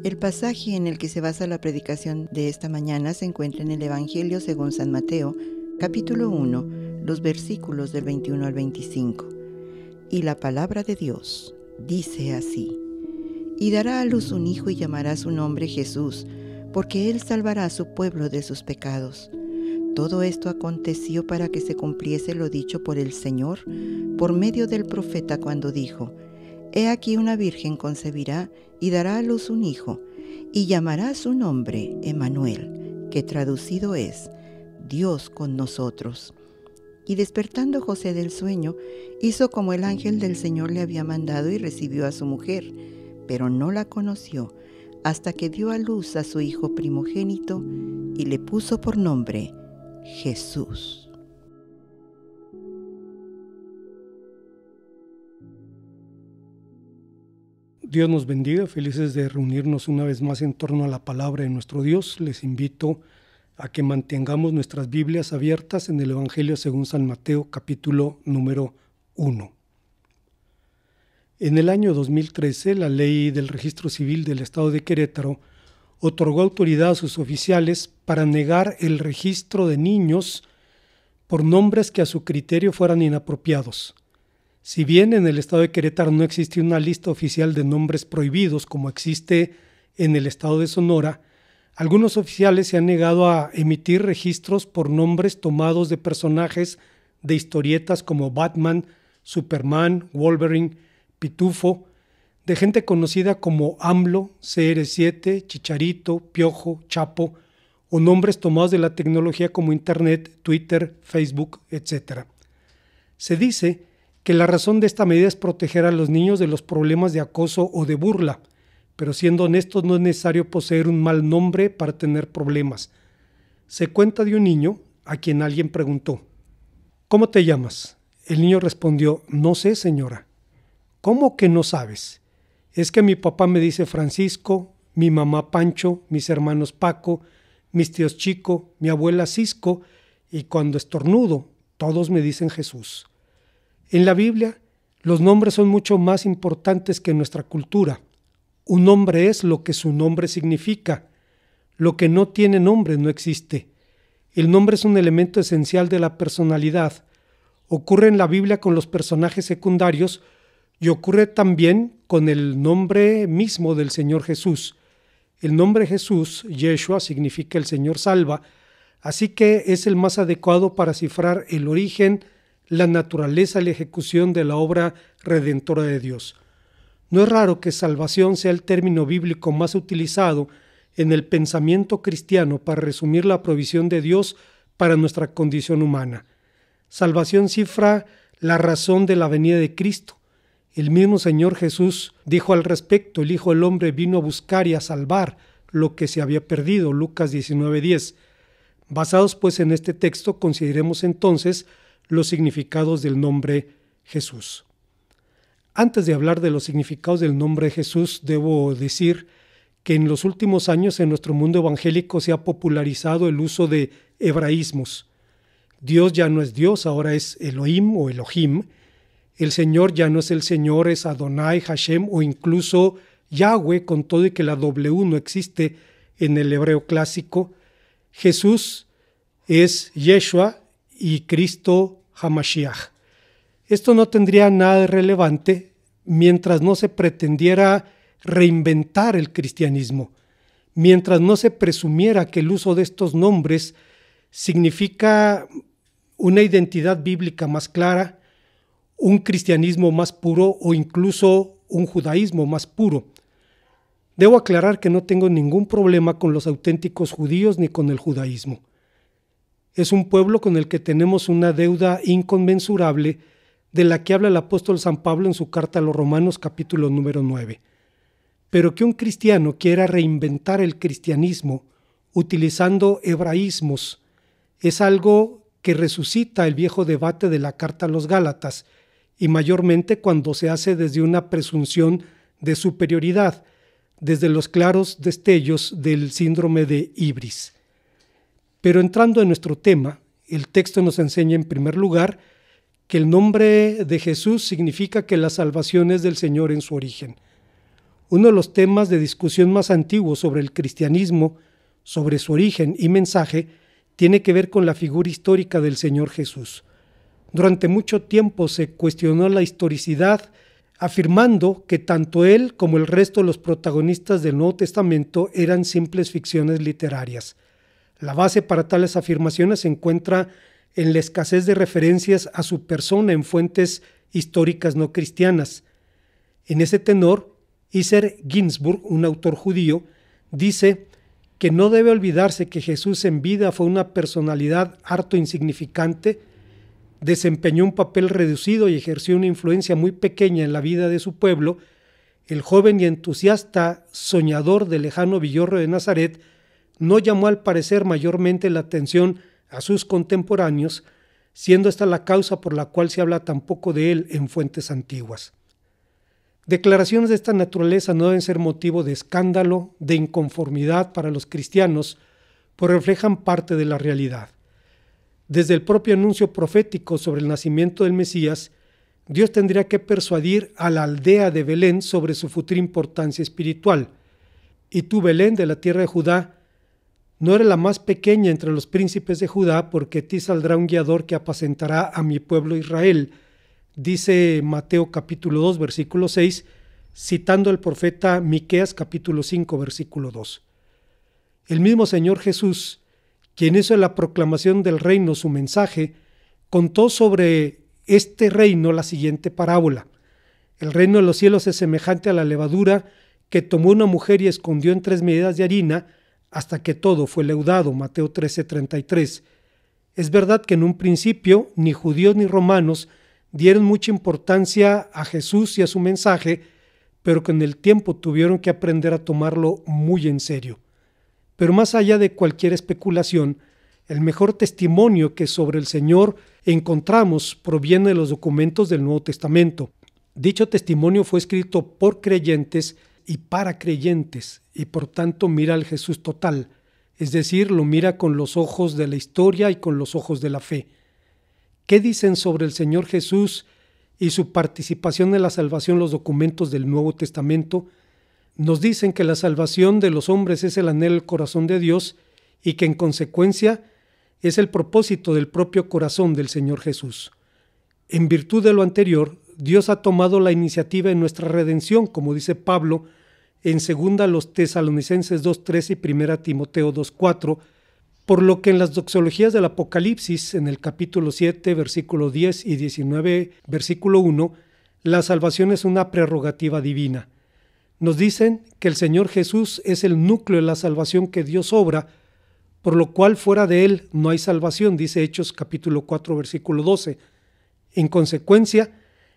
El pasaje en el que se basa la predicación de esta mañana se encuentra en el Evangelio según San Mateo, capítulo 1, los versículos del 21 al 25. Y la palabra de Dios dice así: Y dará a luz un hijo y llamará su nombre Jesús, porque él salvará a su pueblo de sus pecados. Todo esto aconteció para que se cumpliese lo dicho por el Señor por medio del profeta cuando dijo: He aquí una virgen concebirá y dará a luz un hijo, y llamará su nombre Emmanuel, que traducido es Dios con nosotros. Y despertando José del sueño, hizo como el ángel del Señor le había mandado y recibió a su mujer, pero no la conoció hasta que dio a luz a su hijo primogénito y le puso por nombre Jesús. Dios nos bendiga, felices de reunirnos una vez más en torno a la palabra de nuestro Dios. Les invito a que mantengamos nuestras Biblias abiertas en el Evangelio según San Mateo, capítulo número 1. En el año 2013, la ley del registro civil del estado de Querétaro otorgó autoridad a sus oficiales para negar el registro de niños por nombres que a su criterio fueran inapropiados. Si bien en el estado de Querétaro no existe una lista oficial de nombres prohibidos como existe en el estado de Sonora, algunos oficiales se han negado a emitir registros por nombres tomados de personajes de historietas como Batman, Superman, Wolverine, Pitufo, de gente conocida como AMLO, CR7, Chicharito, Piojo, Chapo, o nombres tomados de la tecnología como Internet, Twitter, Facebook, etc. Se dice que la razón de esta medida es proteger a los niños de los problemas de acoso o de burla, pero siendo honestos no es necesario poseer un mal nombre para tener problemas. Se cuenta de un niño a quien alguien preguntó: ¿Cómo te llamas? El niño respondió: No sé, señora. ¿Cómo que no sabes? Es que mi papá me dice Francisco, mi mamá Pancho, mis hermanos Paco, mis tíos Chico, mi abuela Cisco, y cuando estornudo, todos me dicen Jesús. En la Biblia, los nombres son mucho más importantes que en nuestra cultura. Un nombre es lo que su nombre significa. Lo que no tiene nombre no existe. El nombre es un elemento esencial de la personalidad. Ocurre en la Biblia con los personajes secundarios y ocurre también con el nombre mismo del Señor Jesús. El nombre Jesús, Yeshua, significa el Señor salva, así que es el más adecuado para cifrar el origen, la naturaleza y la ejecución de la obra redentora de Dios. No es raro que salvación sea el término bíblico más utilizado en el pensamiento cristiano para resumir la provisión de Dios para nuestra condición humana. Salvación cifra la razón de la venida de Cristo. El mismo Señor Jesús dijo al respecto: el Hijo del Hombre vino a buscar y a salvar lo que se había perdido, Lucas 19:10. Basados pues en este texto, consideremos entonces los significados del nombre Jesús. Antes de hablar de los significados del nombre Jesús, debo decir que en los últimos años en nuestro mundo evangélico se ha popularizado el uso de hebraísmos. Dios ya no es Dios, ahora es Elohim o Elohim. El Señor ya no es el Señor, es Adonai, Hashem o incluso Yahweh, con todo y que la W no existe en el hebreo clásico. Jesús es Yeshua y Cristo Hamashiach. Esto no tendría nada de relevante mientras no se pretendiera reinventar el cristianismo, mientras no se presumiera que el uso de estos nombres significa una identidad bíblica más clara, un cristianismo más puro o incluso un judaísmo más puro. Debo aclarar que no tengo ningún problema con los auténticos judíos ni con el judaísmo. Es un pueblo con el que tenemos una deuda inconmensurable de la que habla el apóstol San Pablo en su carta a los Romanos capítulo número 9. Pero que un cristiano quiera reinventar el cristianismo utilizando hebraísmos es algo que resucita el viejo debate de la carta a los Gálatas, y mayormente cuando se hace desde una presunción de superioridad, desde los claros destellos del síndrome de Ibris. Pero entrando en nuestro tema, el texto nos enseña en primer lugar que el nombre de Jesús significa que la salvación es del Señor en su origen. Uno de los temas de discusión más antiguos sobre el cristianismo, sobre su origen y mensaje, tiene que ver con la figura histórica del Señor Jesús. Durante mucho tiempo se cuestionó la historicidad, afirmando que tanto él como el resto de los protagonistas del Nuevo Testamento eran simples ficciones literarias. La base para tales afirmaciones se encuentra en la escasez de referencias a su persona en fuentes históricas no cristianas. En ese tenor, Isser Ginsburg, un autor judío, dice que no debe olvidarse que Jesús en vida fue una personalidad harto insignificante, desempeñó un papel reducido y ejerció una influencia muy pequeña en la vida de su pueblo. El joven y entusiasta soñador del lejano Villorrio de Nazaret no llamó al parecer mayormente la atención a sus contemporáneos, siendo esta la causa por la cual se habla tan poco de él en fuentes antiguas. Declaraciones de esta naturaleza no deben ser motivo de escándalo, de inconformidad para los cristianos, pues reflejan parte de la realidad. Desde el propio anuncio profético sobre el nacimiento del Mesías, Dios tendría que persuadir a la aldea de Belén sobre su futura importancia espiritual. Y tú, Belén, de la tierra de Judá, no eres la más pequeña entre los príncipes de Judá, porque de ti saldrá un guiador que apacentará a mi pueblo Israel, dice Mateo capítulo 2, versículo 6, citando al profeta Miqueas capítulo 5, versículo 2. El mismo Señor Jesús, quien hizo la proclamación del reino su mensaje, contó sobre este reino la siguiente parábola. El reino de los cielos es semejante a la levadura que tomó una mujer y escondió en 3 medidas de harina hasta que todo fue leudado. Mateo 13:33. Es verdad que en un principio ni judíos ni romanos dieron mucha importancia a Jesús y a su mensaje, pero con el tiempo tuvieron que aprender a tomarlo muy en serio. Pero más allá de cualquier especulación, el mejor testimonio que sobre el Señor encontramos proviene de los documentos del Nuevo Testamento. Dicho testimonio fue escrito por creyentes y para creyentes, y por tanto mira al Jesús total, es decir, lo mira con los ojos de la historia y con los ojos de la fe. ¿Qué dicen sobre el Señor Jesús y su participación en la salvación los documentos del Nuevo Testamento? Nos dicen que la salvación de los hombres es el anhelo del corazón de Dios y que en consecuencia es el propósito del propio corazón del Señor Jesús. En virtud de lo anterior, Dios ha tomado la iniciativa en nuestra redención, como dice Pablo en 2 los Tesalonicenses 2:13 y 1 Timoteo 2:4, por lo que en las doxologías del Apocalipsis, en el capítulo 7, versículo 10 y 19, versículo 1, la salvación es una prerrogativa divina. Nos dicen que el Señor Jesús es el núcleo de la salvación que Dios obra, por lo cual fuera de Él no hay salvación, dice Hechos capítulo 4, versículo 12. En consecuencia,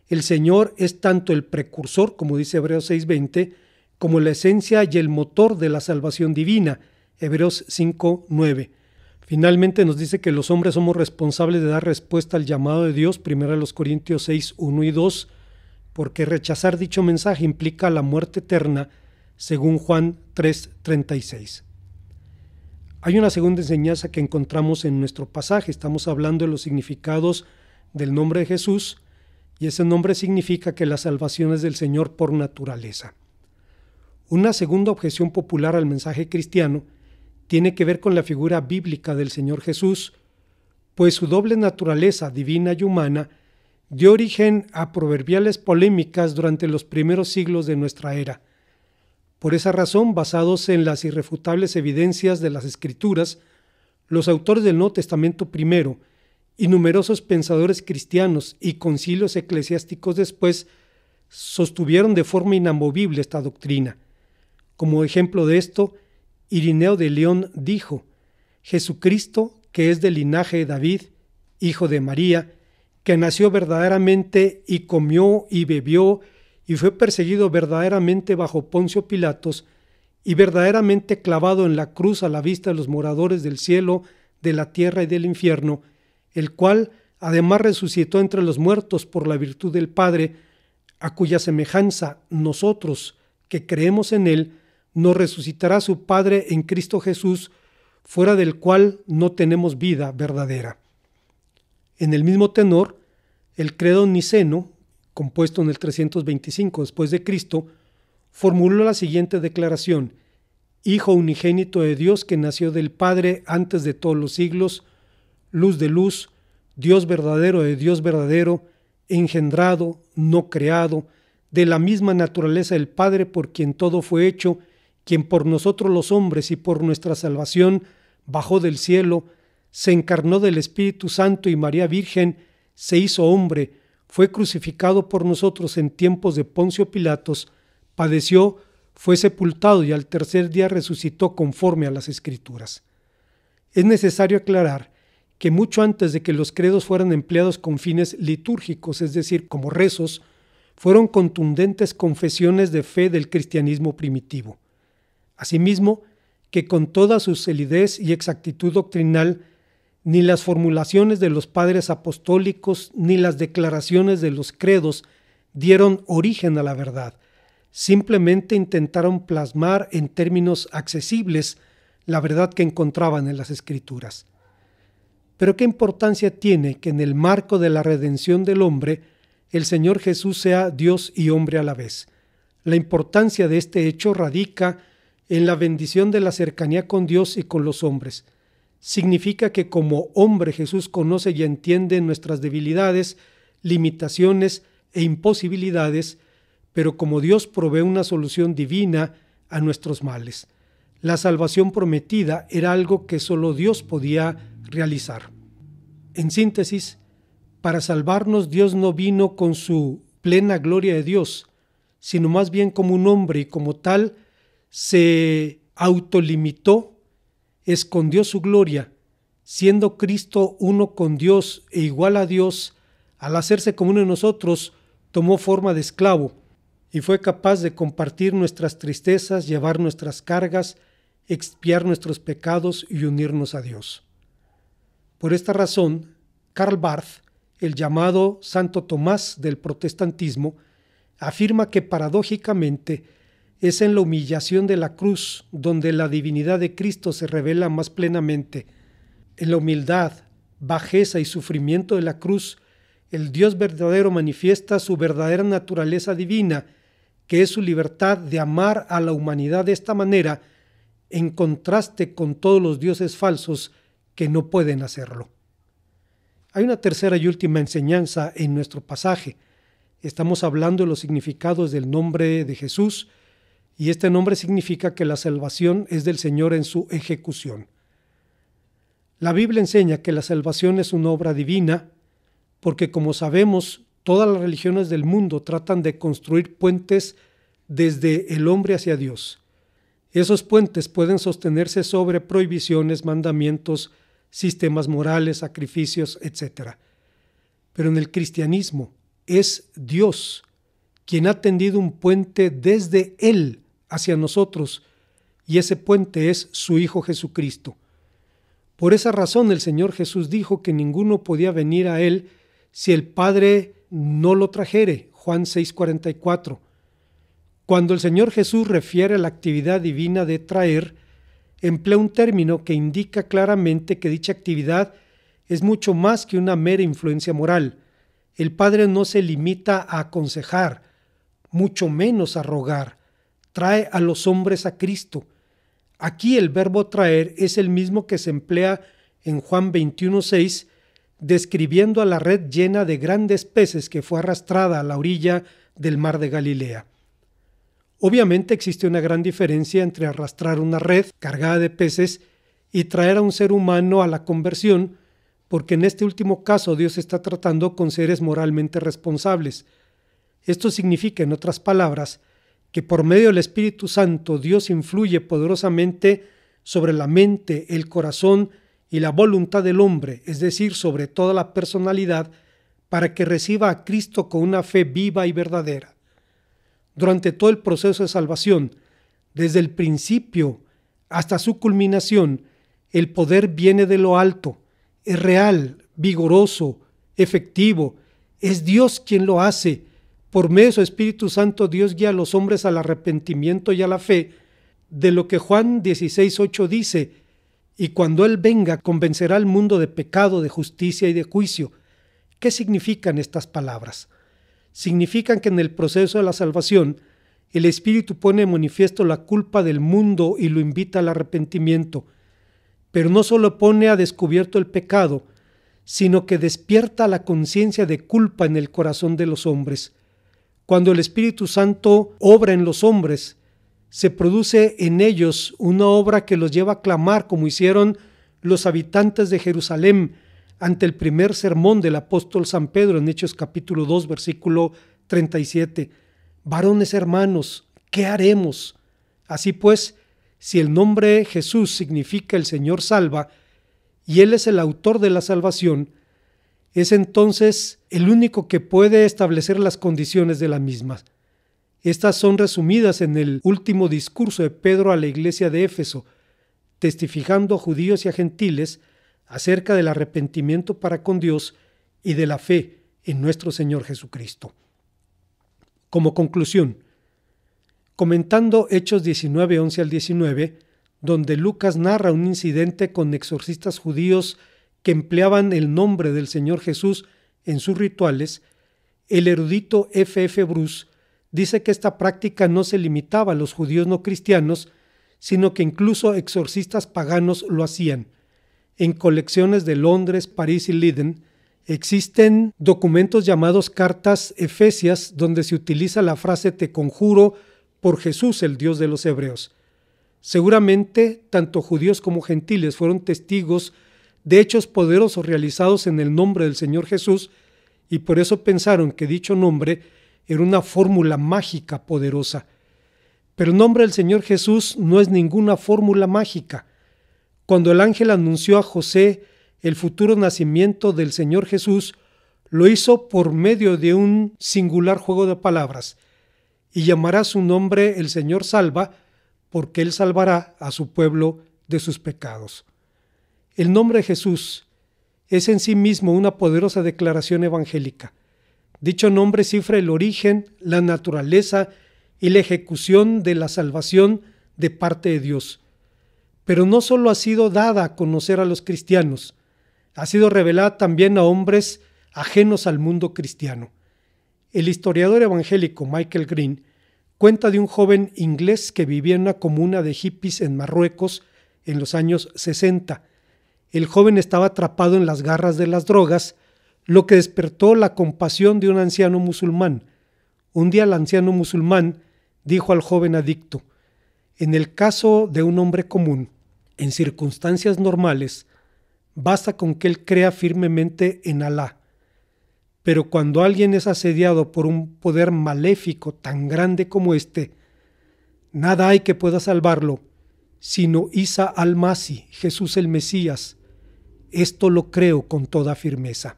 el Señor es tanto el precursor, como dice Hebreos 6:20, como la esencia y el motor de la salvación divina, Hebreos 5:9. Finalmente nos dice que los hombres somos responsables de dar respuesta al llamado de Dios, 1 Corintios 6:1 y 2, porque rechazar dicho mensaje implica la muerte eterna, según Juan 3:36. Hay una segunda enseñanza que encontramos en nuestro pasaje. Estamos hablando de los significados del nombre de Jesús, y ese nombre significa que la salvación es del Señor por naturaleza. Una segunda objeción popular al mensaje cristiano tiene que ver con la figura bíblica del Señor Jesús, pues su doble naturaleza divina y humana dio origen a proverbiales polémicas durante los primeros siglos de nuestra era. Por esa razón, basados en las irrefutables evidencias de las Escrituras, los autores del Nuevo Testamento primero y numerosos pensadores cristianos y concilios eclesiásticos después sostuvieron de forma inamovible esta doctrina. Como ejemplo de esto, Irineo de León dijo: Jesucristo, que es del linaje de David, hijo de María, que nació verdaderamente y comió y bebió y fue perseguido verdaderamente bajo Poncio Pilatos y verdaderamente clavado en la cruz a la vista de los moradores del cielo, de la tierra y del infierno, el cual además resucitó entre los muertos por la virtud del Padre, a cuya semejanza nosotros, que creemos en Él, nos resucitará su Padre en Cristo Jesús, fuera del cual no tenemos vida verdadera. En el mismo tenor, el credo niceno, compuesto en el 325 después de Cristo, formuló la siguiente declaración: Hijo unigénito de Dios que nació del Padre antes de todos los siglos, luz de luz, Dios verdadero de Dios verdadero, engendrado, no creado, de la misma naturaleza del Padre por quien todo fue hecho, quien por nosotros los hombres y por nuestra salvación bajó del cielo, se encarnó del Espíritu Santo y María Virgen, se hizo hombre, fue crucificado por nosotros en tiempos de Poncio Pilatos, padeció, fue sepultado y al tercer día resucitó conforme a las Escrituras. Es necesario aclarar que mucho antes de que los credos fueran empleados con fines litúrgicos, es decir, como rezos, fueron contundentes confesiones de fe del cristianismo primitivo. Asimismo, que con toda su solidez y exactitud doctrinal, ni las formulaciones de los padres apostólicos ni las declaraciones de los credos dieron origen a la verdad. Simplemente intentaron plasmar en términos accesibles la verdad que encontraban en las Escrituras. Pero ¿qué importancia tiene que en el marco de la redención del hombre, el Señor Jesús sea Dios y hombre a la vez? La importancia de este hecho radica en la bendición de la cercanía con Dios y con los hombres. Significa que como hombre Jesús conoce y entiende nuestras debilidades, limitaciones e imposibilidades, pero como Dios provee una solución divina a nuestros males. La salvación prometida era algo que solo Dios podía realizar. En síntesis, para salvarnos Dios no vino con su plena gloria de Dios, sino más bien como un hombre y como tal se autolimitó, escondió su gloria, siendo Cristo uno con Dios e igual a Dios, al hacerse como uno de nosotros, tomó forma de esclavo y fue capaz de compartir nuestras tristezas, llevar nuestras cargas, expiar nuestros pecados y unirnos a Dios. Por esta razón, Karl Barth, el llamado Santo Tomás del protestantismo, afirma que paradójicamente es en la humillación de la cruz donde la divinidad de Cristo se revela más plenamente. En la humildad, bajeza y sufrimiento de la cruz, el Dios verdadero manifiesta su verdadera naturaleza divina, que es su libertad de amar a la humanidad de esta manera, en contraste con todos los dioses falsos que no pueden hacerlo. Hay una tercera y última enseñanza en nuestro pasaje. Estamos hablando de los significados del nombre de Jesús, y este nombre significa que la salvación es del Señor en su ejecución. La Biblia enseña que la salvación es una obra divina, porque como sabemos, todas las religiones del mundo tratan de construir puentes desde el hombre hacia Dios. Esos puentes pueden sostenerse sobre prohibiciones, mandamientos, sistemas morales, sacrificios, etc. Pero en el cristianismo es Dios quien ha tendido un puente desde Él hacia nosotros, y ese puente es su Hijo Jesucristo. Por esa razón el Señor Jesús dijo que ninguno podía venir a Él si el Padre no lo trajere, Juan 6:44. Cuando el Señor Jesús refiere a la actividad divina de traer, emplea un término que indica claramente que dicha actividad es mucho más que una mera influencia moral. El Padre no se limita a aconsejar, mucho menos a rogar. Trae a los hombres a Cristo. Aquí el verbo traer es el mismo que se emplea en Juan 21:6, describiendo a la red llena de grandes peces que fue arrastrada a la orilla del mar de Galilea. Obviamente existe una gran diferencia entre arrastrar una red cargada de peces y traer a un ser humano a la conversión, porque en este último caso Dios está tratando con seres moralmente responsables. Esto significa, en otras palabras, que por medio del Espíritu Santo Dios influye poderosamente sobre la mente, el corazón y la voluntad del hombre, es decir, sobre toda la personalidad, para que reciba a Cristo con una fe viva y verdadera. Durante todo el proceso de salvación, desde el principio hasta su culminación, el poder viene de lo alto, es real, vigoroso, efectivo, es Dios quien lo hace. Por medio de su Espíritu Santo, Dios guía a los hombres al arrepentimiento y a la fe, de lo que Juan 16:8 dice: y cuando Él venga, convencerá al mundo de pecado, de justicia y de juicio. ¿Qué significan estas palabras? Significan que en el proceso de la salvación, el Espíritu pone de manifiesto la culpa del mundo y lo invita al arrepentimiento. Pero no solo pone a descubierto el pecado, sino que despierta la conciencia de culpa en el corazón de los hombres. Cuando el Espíritu Santo obra en los hombres, se produce en ellos una obra que los lleva a clamar, como hicieron los habitantes de Jerusalén ante el primer sermón del apóstol San Pedro en Hechos capítulo 2, versículo 37. Varones hermanos, ¿qué haremos? Así pues, si el nombre Jesús significa el Señor salva, y Él es el autor de la salvación, es entonces el único que puede establecer las condiciones de la misma. Estas son resumidas en el último discurso de Pedro a la iglesia de Éfeso, testificando a judíos y a gentiles acerca del arrepentimiento para con Dios y de la fe en nuestro Señor Jesucristo. Como conclusión, comentando Hechos 19, 11 al 19, donde Lucas narra un incidente con exorcistas judíos que empleaban el nombre del Señor Jesús en sus rituales, el erudito F.F. Bruce dice que esta práctica no se limitaba a los judíos no cristianos, sino que incluso exorcistas paganos lo hacían. En colecciones de Londres, París y Leiden existen documentos llamados cartas efesias, donde se utiliza la frase «te conjuro por Jesús, el Dios de los hebreos». Seguramente, tanto judíos como gentiles fueron testigos de hechos poderosos realizados en el nombre del Señor Jesús, y por eso pensaron que dicho nombre era una fórmula mágica poderosa. Pero el nombre del Señor Jesús no es ninguna fórmula mágica. Cuando el ángel anunció a José el futuro nacimiento del Señor Jesús, lo hizo por medio de un singular juego de palabras, y llamará su nombre el Señor salva, porque Él salvará a su pueblo de sus pecados. El nombre Jesús es en sí mismo una poderosa declaración evangélica. Dicho nombre cifra el origen, la naturaleza y la ejecución de la salvación de parte de Dios. Pero no solo ha sido dada a conocer a los cristianos, ha sido revelada también a hombres ajenos al mundo cristiano. El historiador evangélico Michael Green cuenta de un joven inglés que vivía en una comuna de hippies en Marruecos en los años 60. El joven estaba atrapado en las garras de las drogas, lo que despertó la compasión de un anciano musulmán. Un día el anciano musulmán dijo al joven adicto: en el caso de un hombre común, en circunstancias normales, basta con que él crea firmemente en Alá. Pero cuando alguien es asediado por un poder maléfico tan grande como este, nada hay que pueda salvarlo, sino Isa al-Masih, Jesús el Mesías. Esto lo creo con toda firmeza.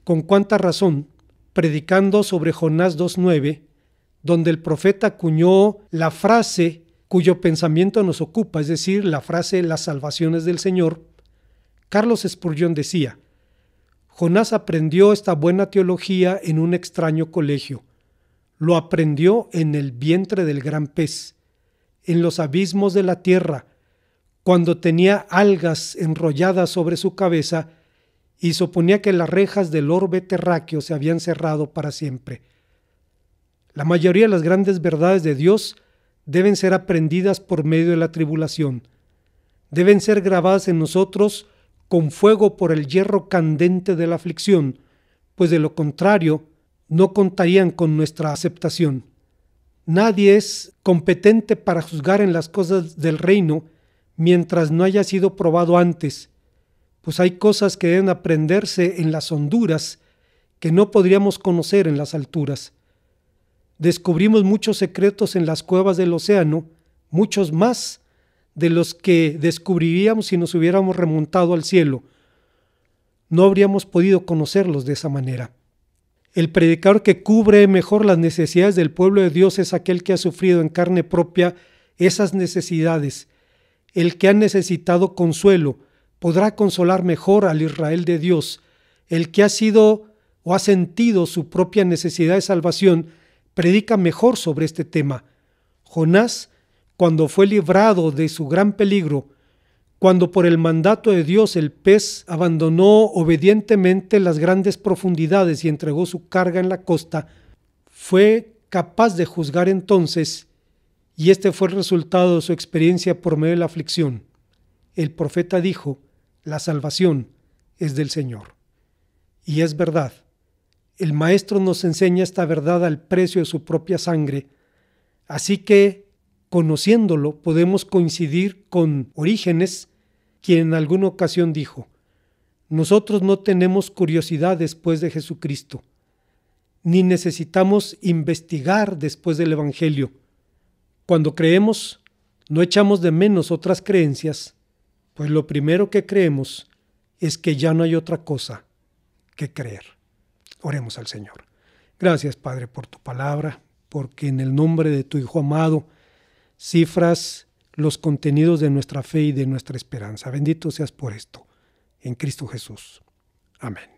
Con cuánta razón, predicando sobre Jonás 2:9, donde el profeta acuñó la frase cuyo pensamiento nos ocupa, es decir, la frase «las salvaciones del Señor», Carlos Spurgeon decía: Jonás aprendió esta buena teología en un extraño colegio. Lo aprendió en el vientre del gran pez, en los abismos de la tierra, cuando tenía algas enrolladas sobre su cabeza y suponía que las rejas del orbe terráqueo se habían cerrado para siempre. La mayoría de las grandes verdades de Dios deben ser aprendidas por medio de la tribulación. Deben ser grabadas en nosotros con fuego por el hierro candente de la aflicción, pues de lo contrario no contarían con nuestra aceptación. Nadie es competente para juzgar en las cosas del reino mientras no haya sido probado antes, pues hay cosas que deben aprenderse en las honduras que no podríamos conocer en las alturas. Descubrimos muchos secretos en las cuevas del océano, muchos más de los que descubriríamos si nos hubiéramos remontado al cielo. No habríamos podido conocerlos de esa manera. El predicador que cubre mejor las necesidades del pueblo de Dios es aquel que ha sufrido en carne propia esas necesidades. El que ha necesitado consuelo podrá consolar mejor al Israel de Dios. El que ha sido o ha sentido su propia necesidad de salvación predica mejor sobre este tema. Jonás, cuando fue librado de su gran peligro, cuando por el mandato de Dios el pez abandonó obedientemente las grandes profundidades y entregó su carga en la costa, fue capaz de juzgar entonces, y este fue el resultado de su experiencia por medio de la aflicción. El profeta dijo: la salvación es del Señor. Y es verdad. El Maestro nos enseña esta verdad al precio de su propia sangre. Así que, conociéndolo, podemos coincidir con Orígenes, quien en alguna ocasión dijo: nosotros no tenemos curiosidad después de Jesucristo, ni necesitamos investigar después del Evangelio. Cuando creemos, no echamos de menos otras creencias, pues lo primero que creemos es que ya no hay otra cosa que creer. Oremos al Señor. Gracias, Padre, por tu palabra, porque en el nombre de tu Hijo amado cifras los contenidos de nuestra fe y de nuestra esperanza. Bendito seas por esto, en Cristo Jesús. Amén.